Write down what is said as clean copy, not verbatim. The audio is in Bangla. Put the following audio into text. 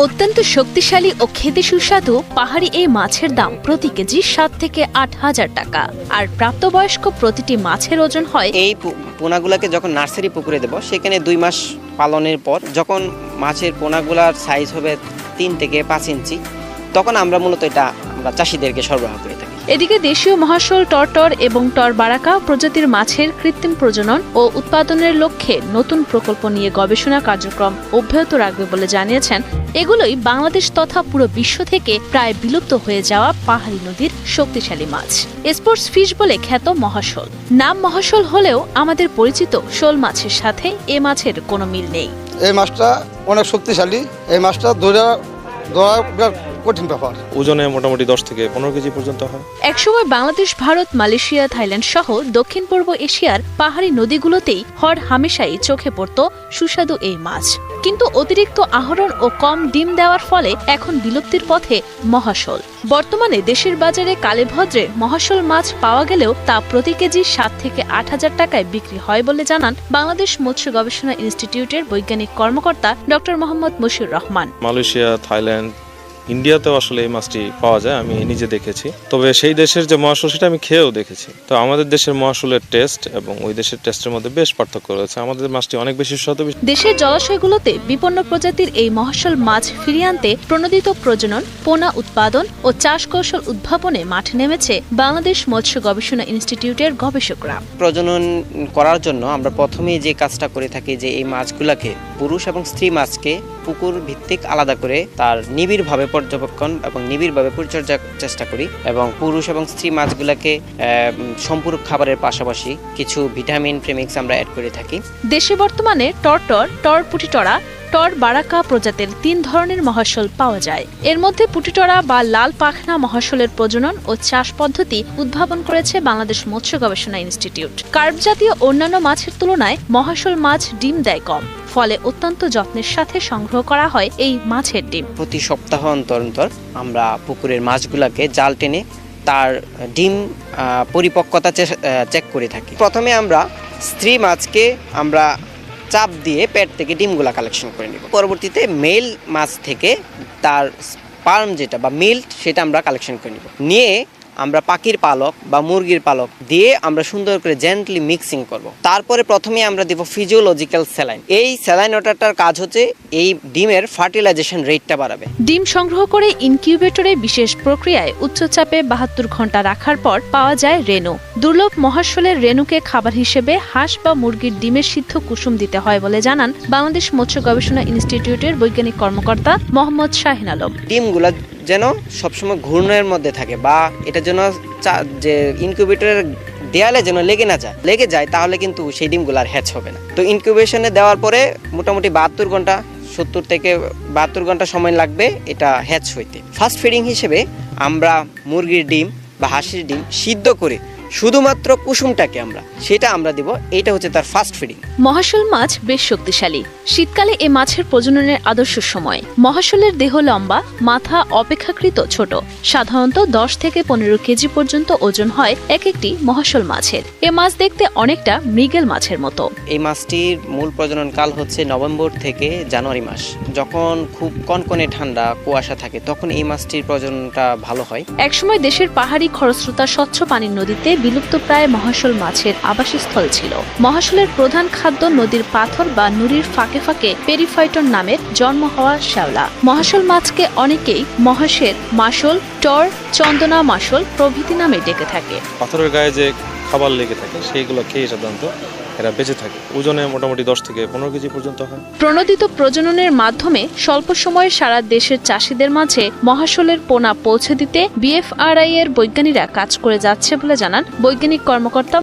অত্যন্ত শক্তিশালী ও খেতে সুস্বাদু পাহাড়ি এই মাছের দাম প্রতি কেজি 7 থেকে 8,000 টাকা। আর প্রাপ্তবয়স্ক প্রতিটি মাছের ওজন হয়। এই পোনাগুলাকে যখন নার্সারি পুকুরে দেব, সেখানে 2 মাস পালনের পর যখন মাছের পোনাগুলার সাইজ হবে 3 থেকে 5 ইঞ্চি, তখন আমরা মূলত এটা আমরা চাষিদেরকে সরবরাহ করে থাকি। এদিকে দেশীয় মহাশোল টরটর এবং টরবারাকা প্রজাতির মাছের কৃত্রিম প্রজনন ও উৎপাদনের লক্ষ্যে নতুন প্রকল্প নিয়ে গবেষণা কার্যক্রম অব্যাহত রাখবে বলে জানিয়েছেন। এগুলোই বাংলাদেশ তথা পুরো বিশ্ব থেকে প্রায় বিলুপ্ত হয়ে যাওয়া পাহাড়ি নদীর শক্তিশালী মাছ। স্পোর্টস ফিশ বলে খ্যাত মহাশোল। নাম মহাশোল হলেও আমাদের পরিচিত শোল মাছের সাথে এ মাছের কোনো মিল নেই। এই মাছটা অনেক শক্তিশালী। এই মাছটা ধরা কঠিন ব্যাপার। ওজনে মোটামুটি 10 থেকে 15 কেজি পর্যন্ত হয়। একসময় বাংলাদেশ, ভারত, মালয়েশিয়া, থাইল্যান্ড সহ দক্ষিণ পূর্ব এশিয়ার পাহাড়ি নদীগুলোতেই হর হামেশাই চোখে পড়ত সুস্বাদু এই মাছ। কিন্তু অতিরিক্ত আহরণ ও কম ডিম দেওয়ার ফলে এখন বিলুপ্তির পথে মহাশোল। বর্তমানে দেশের বাজারে কালেভদ্রে মহাশোল মাছ পাওয়া গেলেও তা প্রতি কেজি 7 থেকে 8,000 টাকায় বিক্রি হয় বলে জানান বাংলাদেশ মৎস্য গবেষণা ইনস্টিটিউটের বৈজ্ঞানিক কর্মকর্তা doctor Mohammad Mashiur Rahman. Malaysia, Thailand, ইন্ডিয়াতেও আসলে এই মাছটি পাওয়া যায়, আমি নিজে দেখেছি। তবে সেই দেশের যে মহাশোল সেটা আমি খেয়েও দেখেছি। তো আমাদের দেশের মহাশোলের টেস্ট এবং ওই দেশের টেস্টের মধ্যে বেশ পার্থক্য রয়েছে। আমাদের মাছটি অনেক বেশি সুস্বাদু। দেশের জলাশয়গুলোতে বিপন্ন প্রজাতির এই মহাশোল মাছ ফিরিয়ে আনতে প্রণোদিত প্রজনন, পোনা উৎপাদন ও চাষ কৌশল উদ্ভাবনে মাঠে নেমেছে বাংলাদেশ মৎস্য গবেষণা ইনস্টিটিউটের গবেষকরা। প্রজনন করার জন্য আমরা প্রথমেই যে কাজটা করে থাকি যে এই মাছগুলাকে, পুরুষ এবং স্ত্রী মাছকে পুকুর ভিত্তিক আলাদা করে তার নিবিড়ভাবে পর্যবেক্ষণ এবং নিবিড়ভাবে পরিচর্যার চেষ্টা করি এবং পুরুষ এবং স্ত্রী মাছগুলোকে সম্পূরক খাবারের পাশাপাশি কিছু ভিটামিন প্রেমিক্স আমরা অ্যাড করে থাকি। দেশে বর্তমানে টরটর, টরপুটিটরা, টরবারাকা প্রজাতির 3 ধরনের মহাশোল পাওয়া যায়। এর মধ্যে পুটিটরা বা লাল পাখনা মহাশোলের প্রজনন ও চাষ পদ্ধতি উদ্ভাবন করেছে বাংলাদেশ মৎস্য গবেষণা ইনস্টিটিউট। কার্প জাতীয় অন্যান্য মাছের তুলনায় মহাশোল মাছ ডিম দেয় কম, ফলে অত্যন্ত যত্নের সাথে সংগ্রহ করা হয় এই মাছের ডিম। প্রতি সপ্তাহ অন্তর অন্তর আমরা পুকুরের মাছগুলোকে জাল টেনে তার ডিম পরিপক্কতা চেক করে থাকি। প্রথমে আমরা স্ত্রী মাছকে আমরা চাপ দিয়ে পেট থেকে ডিমগুলা কালেকশন করে নিব। পরবর্তীতে মেল মাছ থেকে তার স্পার্ম যেটা বা মিল্ক সেটা আমরা কালেকশন করে নিব। নিয়ে আমরা পাখির পালক বা মুরগির পালক দিয়ে আমরা সুন্দর করে জেন্টলি মিক্সিং করব। তারপরে প্রথমে আমরা দেব ফিজিওলজিক্যাল স্যালাইন। এই স্যালাইন ওয়াটারটার কাজ হচ্ছে এই ডিমের ফার্টিলাইজেশন রেটটা বাড়াবে। ডিম সংগ্রহ করে ইনকিউবেটরে বিশেষ প্রক্রিয়ায় উচ্চচাপে 72 ঘন্টা রাখার পর পাওয়া যায় রেণু। দুর্লভ মহাশোলের রেণুকে খাবার হিসেবে হাঁস বা মুরগির ডিমের সিদ্ধ কুসুম দিতে হয় বলে জানান বাংলাদেশ মৎস্য গবেষণা ইনস্টিটিউটের বৈজ্ঞানিক কর্মকর্তা মোহাম্মদ শাহিন আলম। ডিমগুলা যেন সবসময় ঘূর্ণনের মধ্যে থাকে বা এটা যেন যে ইনকিউবেটরের দেয়ালে যেন লেগে যায় তাহলে কিন্তু সেই ডিমগুলো আর হ্যাচ হবে না। তো ইনকিউবেশনে দেওয়ার পরে মোটামুটি 72 ঘন্টা 70 থেকে 72 ঘন্টা সময় লাগবে এটা হ্যাচ হইতে। ফার্স্ট ফিডিং হিসেবে আমরা মুরগির ডিম বা হাঁসের ডিম সিদ্ধ করে শুধুমাত্র কুসুমটাকে সেটা আমরা দিব। এটা হচ্ছে তার ফার্স্ট ফিডিং। মহাশোল মাছ বেশ শক্তিশালী। শীতকালে এ মাছের প্রজননের আদর্শ সময়। মহাশোলের দেহ লম্বা, মাথা অপেক্ষাকৃত ছোট। সাধারণত 10 থেকে 15 কেজি পর্যন্ত ওজন হয় এক একটি মহাশোল মাছের। এ মাছ দেখতে অনেকটা মৃগেল মাছের মতো। এই মাছটির মূল প্রজনন কাল হচ্ছে নভেম্বর থেকে জানুয়ারি মাস। যখন খুব কনকনে ঠান্ডা কুয়াশা থাকে তখন এই মাছটির প্রজননটা ভালো হয়। একসময় দেশের পাহাড়ি খরস্রোতা স্বচ্ছ পানির নদীতে বিলুপ্ত প্রায় মহাশোল মাছের আবাসস্থল ছিল। মহাশোলের প্রধান খাদ্য নদীর পাথর বা নুড়ির ফাঁকে ফাঁকে পেরিফাইটন নামের জন্ম হওয়া শ্যাওলা। মহাশোল মাছকে অনেকেই মহাশের মাশোল, টর, চন্দনা মাশোল প্রভৃতি নামে ডেকে থাকে। পাথরের গায়ে যে খাবার লেগে থাকে সেইগুলো খেয়ে সাধারণত এরা বেঁচে থাকে। ওজনে মোটামুটি 10 থেকে 15 কেজি পর্যন্ত হয়। প্রণোদিত প্রজননের মাধ্যমে স্বল্প সময়ে সারা দেশের চাষিদের মাঝে মহাশোলের পোনা পৌঁছে দিতে বিএফআরআই এর বৈজ্ঞানিকরা কাজ করে যাচ্ছে বলে জানান বৈজ্ঞানিক কর্মকর্তা